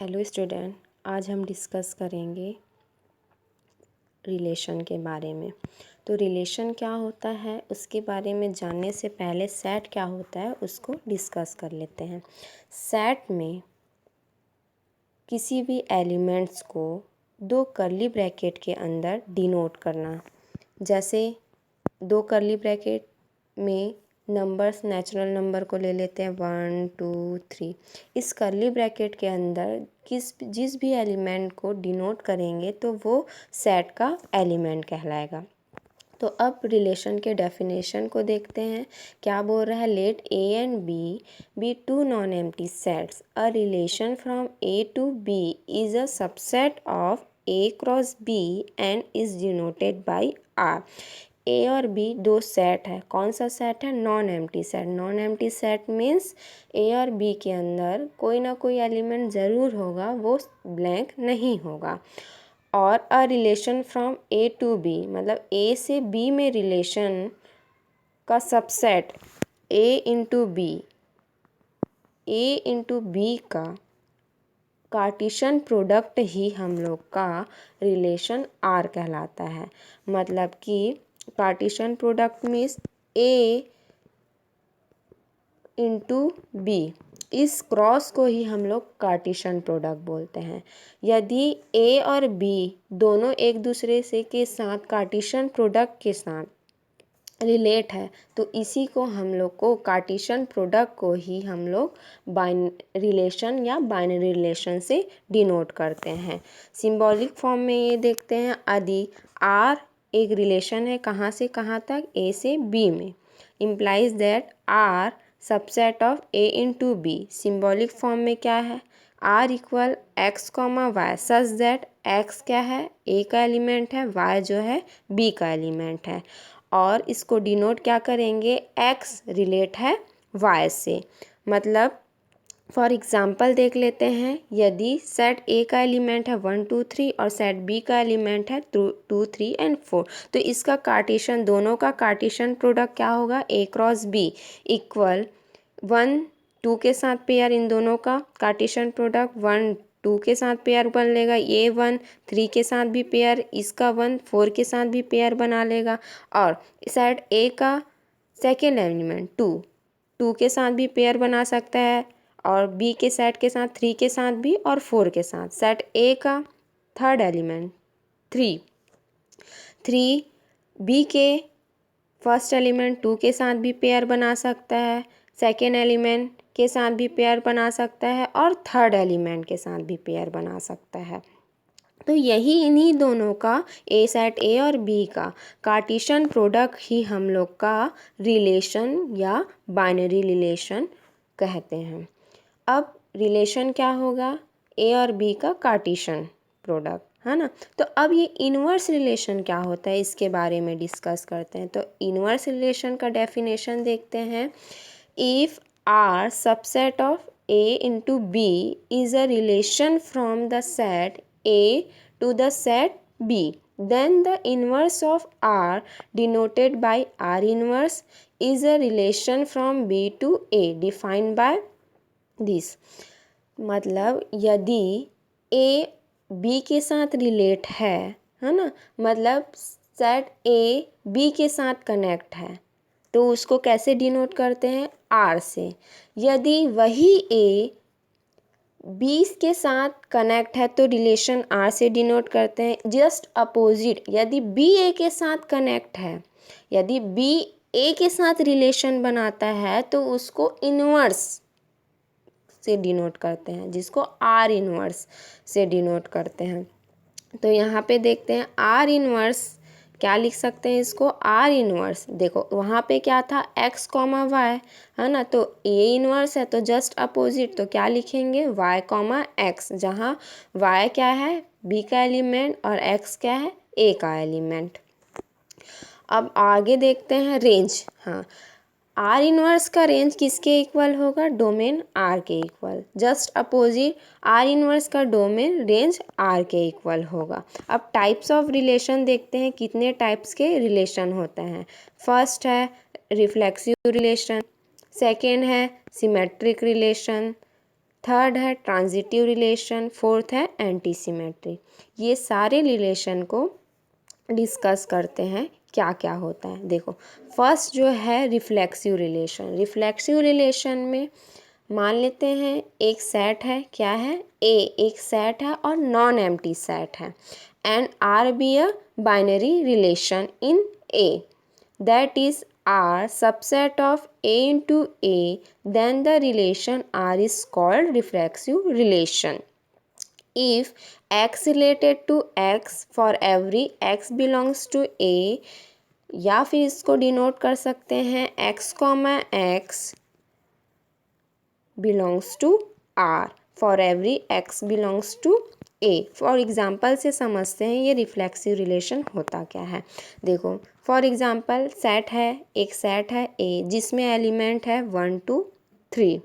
Hello student, आज हम discuss करेंगे रिलेशन के बारे में। तो रिलेशन क्या होता है उसके बारे में जानने से पहले सेट क्या होता है उसको डिस्कस कर लेते हैं। सेट में किसी भी एलिमेंट्स को दो कर्ली ब्रैकेट के अंदर डिनोट करना। जैसे दो कर्ली ब्रैकेट में नंबर्स, नेचुरल नंबर को ले लेते हैं 1 2 3। इस कर्ली ब्रैकेट के अंदर जिस भी एलिमेंट को डिनोट करेंगे तो वो सेट का एलिमेंट कहलाएगा। तो अब रिलेशन के डेफिनेशन को देखते हैं। क्या बोल रहा है? Let A and B two non empty sets. A relation from A to B is a subset of A cross B and is denoted by R. A और बी दो सेट है। कौन सा सेट है? Non empty set. Non empty set means A और B के अंदर कोई ना कोई एलिमेंट ज़रूर होगा, वो ब्लैंक नहीं होगा। और a relation from A to B मतलब ए से बी में रिलेशन का सबसेट ए इंटू बी का कार्टेशियन प्रोडक्ट ही हम लोग का रिलेशन आर कहलाता है। मतलब कि Cartesian product means A into B, इस क्रॉस को ही हम लोग कार्टेशियन प्रोडक्ट बोलते हैं। यदि ए और बी दोनों एक दूसरे से के साथ कार्टेशियन प्रोडक्ट के साथ रिलेट है तो इसी को हम लोग को कार्टेशियन प्रोडक्ट को ही हम लोग रिलेशन या बाइनरी रिलेशन से डिनोट करते हैं। सिंबॉलिक फॉर्म में ये देखते हैं। यदि आर एक रिलेशन है कहाँ से कहाँ तक? ए से बी में, implies that R subset of A into B. Symbolic form में क्या है? R equal X comma Y such that X क्या है? ए का एलिमेंट है, वाई जो है बी का एलिमेंट है। और इसको डिनोट क्या करेंगे? एक्स रिलेट है वाई से। मतलब फॉर एग्ज़ाम्पल देख लेते हैं। यदि सेट ए का एलिमेंट है 1 2 3 और सेट बी का एलिमेंट है 2 3 एंड 4, तो इसका कार्टेशियन, दोनों का कार्टेशियन प्रोडक्ट क्या होगा? ए क्रॉस बी इक्वल 1 2 के साथ पेयर, इन दोनों का कार्टेशियन प्रोडक्ट 1 2 के साथ पेयर बन लेगा, ये 1 3 के साथ भी पेयर, इसका 1 4 के साथ भी पेयर बना लेगा। और सेट ए का सेकेंड एलिमेंट 2 2 के साथ भी पेयर बना सकता है, और बी के सेट के साथ 3 के साथ भी और 4 के साथ। सेट ए का थर्ड एलिमेंट 3 3 बी के फर्स्ट एलिमेंट 2 के साथ भी पेयर बना सकता है, सेकेंड एलिमेंट के साथ भी पेयर बना सकता है और थर्ड एलिमेंट के साथ भी पेयर बना सकता है। तो यही इन्हीं दोनों का ए सेट ए और बी का कार्टेशियन प्रोडक्ट ही हम लोग का रिलेशन या बाइनरी रिलेशन कहते हैं। अब रिलेशन क्या होगा? ए और बी का कार्टेशियन प्रोडक्ट, है ना। तो अब ये इनवर्स रिलेशन क्या होता है इसके बारे में डिस्कस करते हैं। तो इनवर्स रिलेशन का डेफिनेशन देखते हैं। If R subset of A into B is a relation from the set A to the set B, then the inverse of R denoted by R inverse is a relation from B to A defined by this। मतलब यदि A B के साथ relate है ना, मतलब set A B के साथ connect है तो उसको कैसे डिनोट करते हैं? R से। यदि वही A 20 के साथ कनेक्ट है तो रिलेशन आर से डिनोट करते हैं। जस्ट अपोजिट, यदि बी ए के साथ कनेक्ट है, यदि बी ए के साथ रिलेशन बनाता है तो उसको इनवर्स से डिनोट करते हैं, जिसको आर इनवर्स से डिनोट करते हैं। तो यहाँ पे देखते हैं आर इनवर्स क्या लिख सकते हैं इसको? आर इनवर्स, देखो वहाँ पे क्या था? एक्स कॉमा वाई, है ना। तो ए इनवर्स है तो जस्ट अपोजिट, तो क्या लिखेंगे? वाई कॉमा एक्स, जहाँ वाई क्या है? बी का एलिमेंट और एक्स क्या है? ए का एलिमेंट। अब आगे देखते हैं रेंज। हाँ, आर इनवर्स का रेंज किसके इक्वल होगा? डोमेन आर के equal. Just opposite, are inverse का डोमेन रेंज आर के इक्वल होगा। अब टाइप्स ऑफ रिलेशन देखते हैं, कितने टाइप्स के रिलेशन होते हैं। फर्स्ट है रिफ्लेक्सिव रिलेशन, सेकेंड है सिमेट्रिक रिलेशन, थर्ड है ट्रांजिटिव रिलेशन, फोर्थ है एंटी सिमेट्री। ये सारे रिलेशन को डिस्कस करते हैं क्या क्या होता है। देखो फर्स्ट जो है रिफ्लेक्सिव रिलेशन। रिफ्लेक्सिव रिलेशन में मान लेते हैं एक सेट है, क्या है ए, एक सेट है और नॉन एम्प्टी सेट है, and R be a binary relation in A, that is R subset of A into A, then the relation R is called reflexive relation. If X related to X for every X belongs to A, या फिर इसको denote कर सकते हैं X, X belongs to R for every X belongs to A। For example से समझते हैं ये रिफ्लेक्सिव रिलेशन होता क्या है। देखो फॉर एग्ज़ाम्पल सेट है, एक सेट है A जिसमें एलिमेंट है 1 2 3।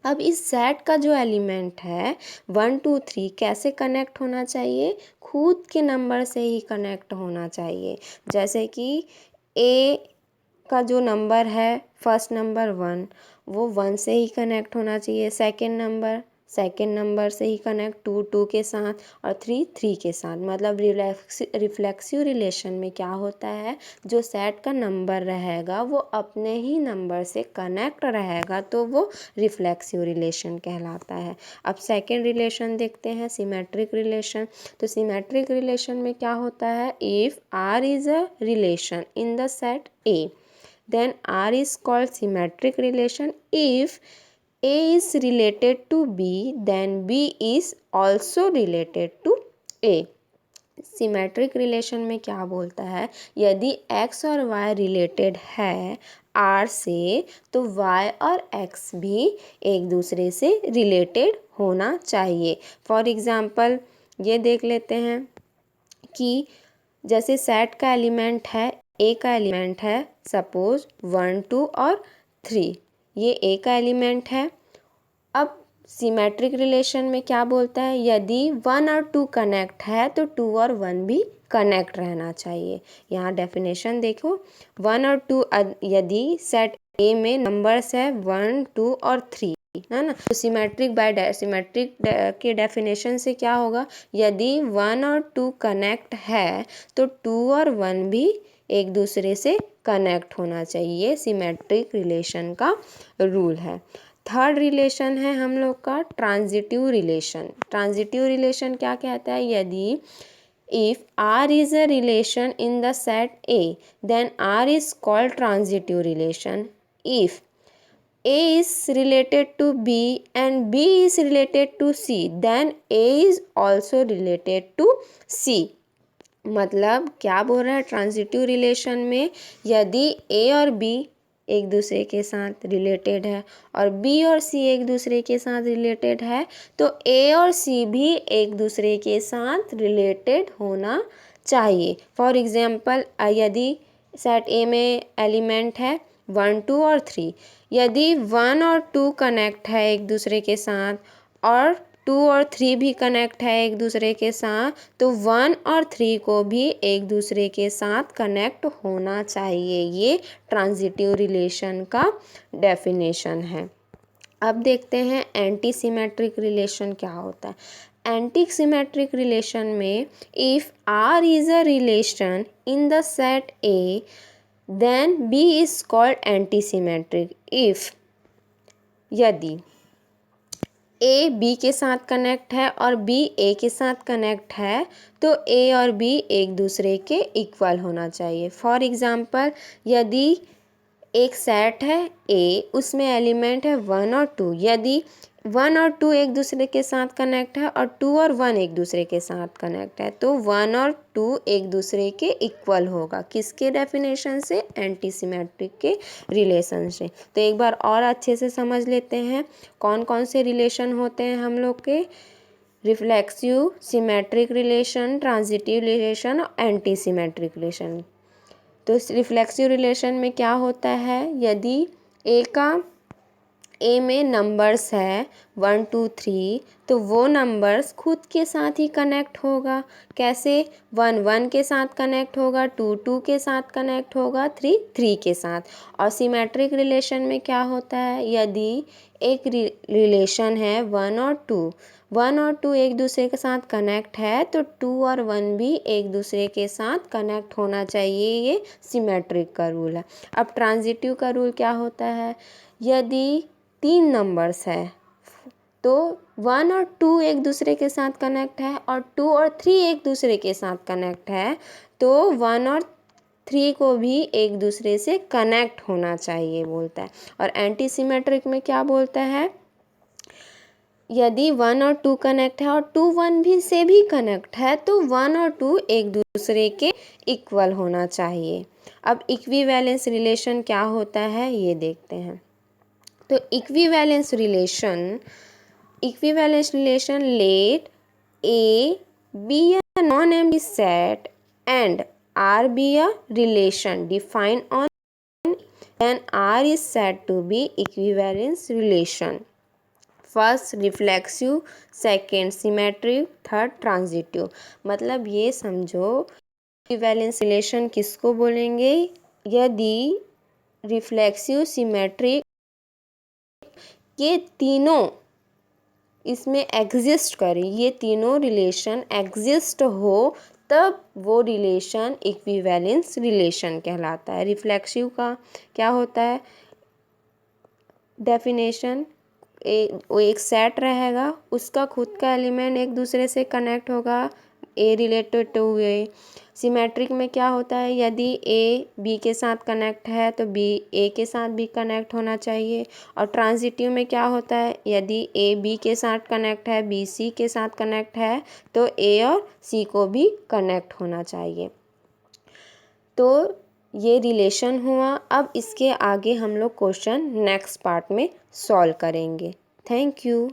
अब इस सेट का जो एलिमेंट है 1 2 3 कैसे कनेक्ट होना चाहिए, खुद के नंबर से ही कनेक्ट होना चाहिए। जैसे कि A का जो नंबर है फर्स्ट नंबर 1, वो 1 से ही कनेक्ट होना चाहिए। सेकेंड नंबर से ही कनेक्ट 2 2 के साथ, और 3 3 के साथ। मतलब रिफ्लेक्सिव रिलेशन में क्या होता है, जो सेट का नंबर रहेगा वो अपने ही नंबर से कनेक्ट रहेगा, तो वो रिफ्लेक्सिव रिलेशन कहलाता है। अब सेकेंड रिलेशन देखते हैं, सिमेट्रिक रिलेशन। तो सिमेट्रिक रिलेशन में क्या होता है, if R is a relation in the set A, then R is called symmetric relation. If A is related to B, then B is also related to A. Symmetric relation में क्या बोलता है, यदि x और y related है R से, तो y और x भी एक दूसरे से रिलेटेड होना चाहिए। फॉर एग्ज़ाम्पल ये देख लेते हैं कि जैसे सेट का एलिमेंट है, ए का एलिमेंट है सपोज 1 2 और 3, ये ए का एलिमेंट है। अब सिमेट्रिक रिलेशन में क्या बोलता है, यदि 1 और 2 कनेक्ट है तो 2 और 1 भी कनेक्ट रहना चाहिए। यहाँ डेफिनेशन देखो, 1 और 2 यदि सेट ए में नंबर्स है 1 2 और 3, है ना, तो सिमेट्रिक के डेफिनेशन से क्या होगा, यदि 1 और 2 कनेक्ट है तो 2 और 1 भी एक दूसरे से कनेक्ट होना चाहिए। सिमेट्रिक रिलेशन का रूल है। थर्ड रिलेशन है हम लोग का ट्रांजिटिव रिलेशन। ट्रांजिटिव रिलेशन क्या कहता है, यदि if R is a relation in the set A, then R is called transitive relation. If A is related to B and B is related to C, then A is also related to C। मतलब क्या बोल रहा है, transitive relation में यदि A और B एक दूसरे के साथ रिलेटेड है और B और C एक दूसरे के साथ रिलेटेड है, तो A और C भी एक दूसरे के साथ रिलेटेड होना चाहिए। फॉर एग्ज़ाम्पल यदि सेट A में एलिमेंट है 1 2 और 3, यदि 1 और 2 कनेक्ट है एक दूसरे के साथ और 2 और 3 भी कनेक्ट है एक दूसरे के साथ, तो 1 और 3 को भी एक दूसरे के साथ कनेक्ट होना चाहिए। ये ट्रांजिटिव रिलेशन का डेफिनेशन है। अब देखते हैं एंटी सिमेट्रिक रिलेशन क्या होता है। एंटी सिमेट्रिक रिलेशन में if R is a relation in the set A, then B is called anti-symmetric. If यदि A B के साथ कनेक्ट है और B A के साथ कनेक्ट है, तो A और B एक दूसरे के इक्वल होना चाहिए। फॉर एग्ज़ाम्पल यदि एक सेट है A, उसमें एलिमेंट है 1 और 2, यदि 1 और 2 एक दूसरे के साथ कनेक्ट है और 2 और 1 एक दूसरे के साथ कनेक्ट है, तो 1 और 2 एक दूसरे के इक्वल होगा। किसके डेफिनेशन से, एंटी सिमेट्रिक के रिलेशन से। तो एक बार और अच्छे से समझ लेते हैं कौन कौन से रिलेशन होते हैं हम लोग के, reflexive, symmetric relation, transitive relation और एंटी सिमेट्रिक रिलेशन। तो रिफ्लेक्सिव रिलेशन में क्या होता है, यदि A में नंबर्स है 1 2 3 तो वो नंबर्स खुद के साथ ही कनेक्ट होगा। कैसे? 1 1 के साथ कनेक्ट होगा, 2 2 के साथ कनेक्ट होगा, 3 3 के साथ। और सिमेट्रिक रिलेशन में क्या होता है? यदि एक रिलेशन है 1 और 2, 1 और 2 एक दूसरे के साथ कनेक्ट है तो 2 और 1 भी एक दूसरे के साथ कनेक्ट होना चाहिए। ये सिमेट्रिक का रूल है। अब ट्रांजिटिव का रूल क्या होता है? यदि 3 नंबर्स है तो 1 और 2 एक दूसरे के साथ कनेक्ट है और 2 और 3 एक दूसरे के साथ कनेक्ट है तो 1 और 3 को भी एक दूसरे से कनेक्ट होना चाहिए बोलता है। और एंटी सिमेट्रिक में क्या बोलता है? यदि 1 और 2 कनेक्ट है और 2 1 भी से भी कनेक्ट है तो 1 और 2 एक दूसरे के इक्वल होना चाहिए। अब इक्विवेलेंस रिलेशन क्या होता है ये देखते हैं। तो equivalence relation let A be a non-empty set and R be a relation defined on then R is said to be equivalence relation. First reflexive, second symmetric, third transitive. मतलब ये समझो इक्विवेलेंस रिलेशन किसको बोलेंगे? यदि reflexive, symmetric ये तीनों इसमें exist करें, ये तीनों रिलेशन एग्जिस्ट हो तब वो रिलेशन इक्विवेलेंस रिलेशन कहलाता है। रिफ्लेक्सिव का क्या होता है डेफिनेशन? वो एक सेट रहेगा, उसका खुद का एलिमेंट एक दूसरे से कनेक्ट होगा, ए रिलेटेड टू ए। सिमेट्रिक में क्या होता है? यदि ए बी के साथ कनेक्ट है तो बी ए के साथ भी कनेक्ट होना चाहिए। और ट्रांजिटिव में क्या होता है? यदि ए बी के साथ कनेक्ट है, बी सी के साथ कनेक्ट है तो ए और सी को भी कनेक्ट होना चाहिए। तो ये रिलेशन हुआ। अब इसके आगे हम लोग क्वेश्चन नेक्स्ट पार्ट में सॉल्व करेंगे। Thank you.